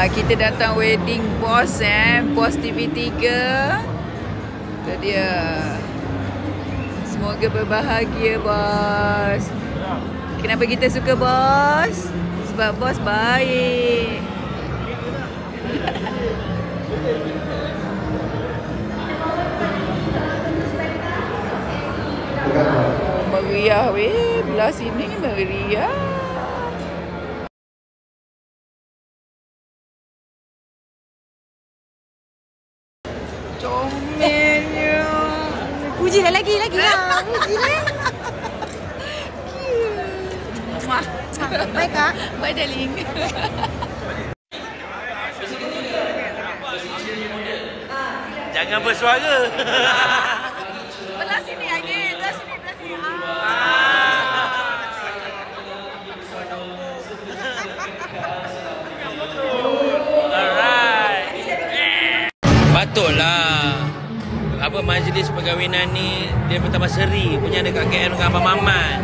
Kita datang wedding bos Bos TV3. Itu dia. Semoga berbahagia bos. Kenapa kita suka bos? Sebab bos baik. Meriah weh. Belah sini meriah. Comelnya. Puji lah lagi lah. Puji lah. Baik kak. Bye darling. Jangan bersuara. Belah sini lagi. Belah sini. Alright. Patutlah. Apa majlis perkahwinan ni dia pertama seri punya dekat KL dengan Abang Mamat.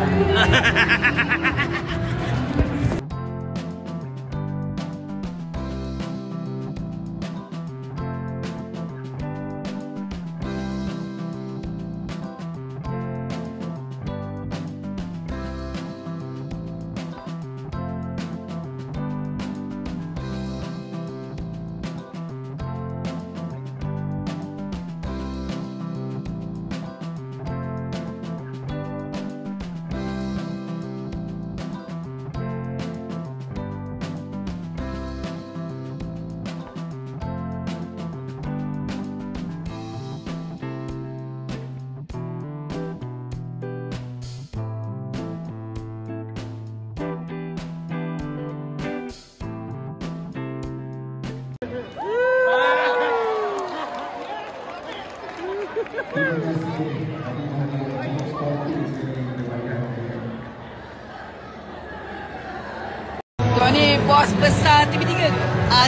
Tuan ni bos besar TV3 ke?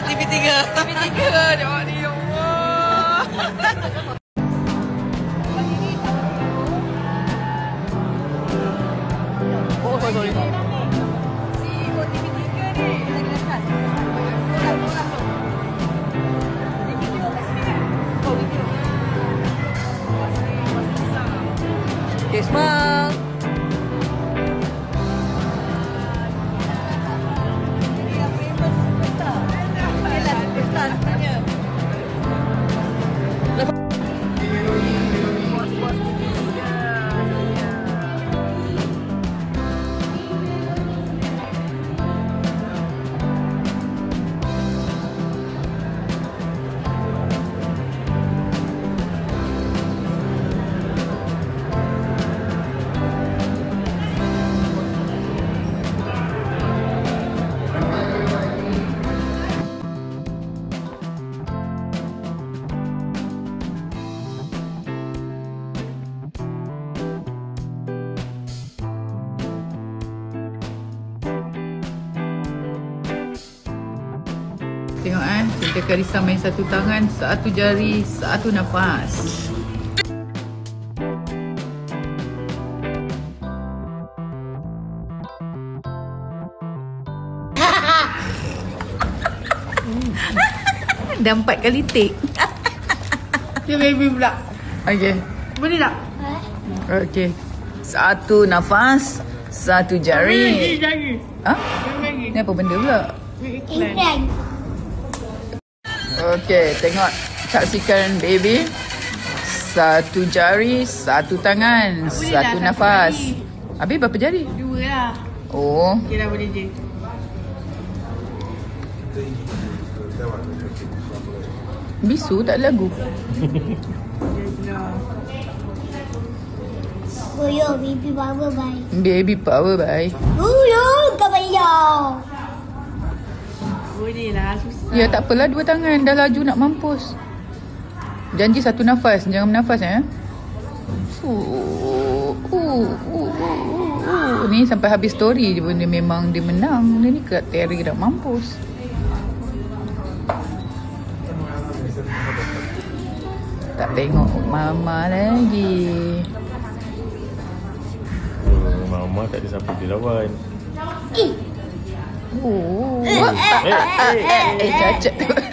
TV3. Tengok ni, ya Allah. Oh, sorry. CEO TV3 ni. Okay, smile. Tengok Cinta Karissa main satu tangan, satu jari, satu nafas. Dah 4 kali take. Dia baby pula. Okay. Boleh tak? Okay. Satu nafas, satu jari. Jari. Ha? Ni apa benda pula? Iklan. Okey, tengok, saksikan baby. Satu jari, satu tangan, satu nafas. Habis berapa jari? 2 lah. Oh. Okay dah boleh je. Bisu tak lagu. Goyo, baby power bye. Baby power bye. Goyo, kabayo. Boleh lah, susah. Ya tak apalah, 2 tangan dah laju nak mampus. Janji satu nafas, jangan bernafas Ni sampai habis story je pun dia memang dia menang. Dia ni kriteria dah mampus. Tak tengok mama lagi. Mama tak ada siapa dia lawan. Oh. Cacat tu.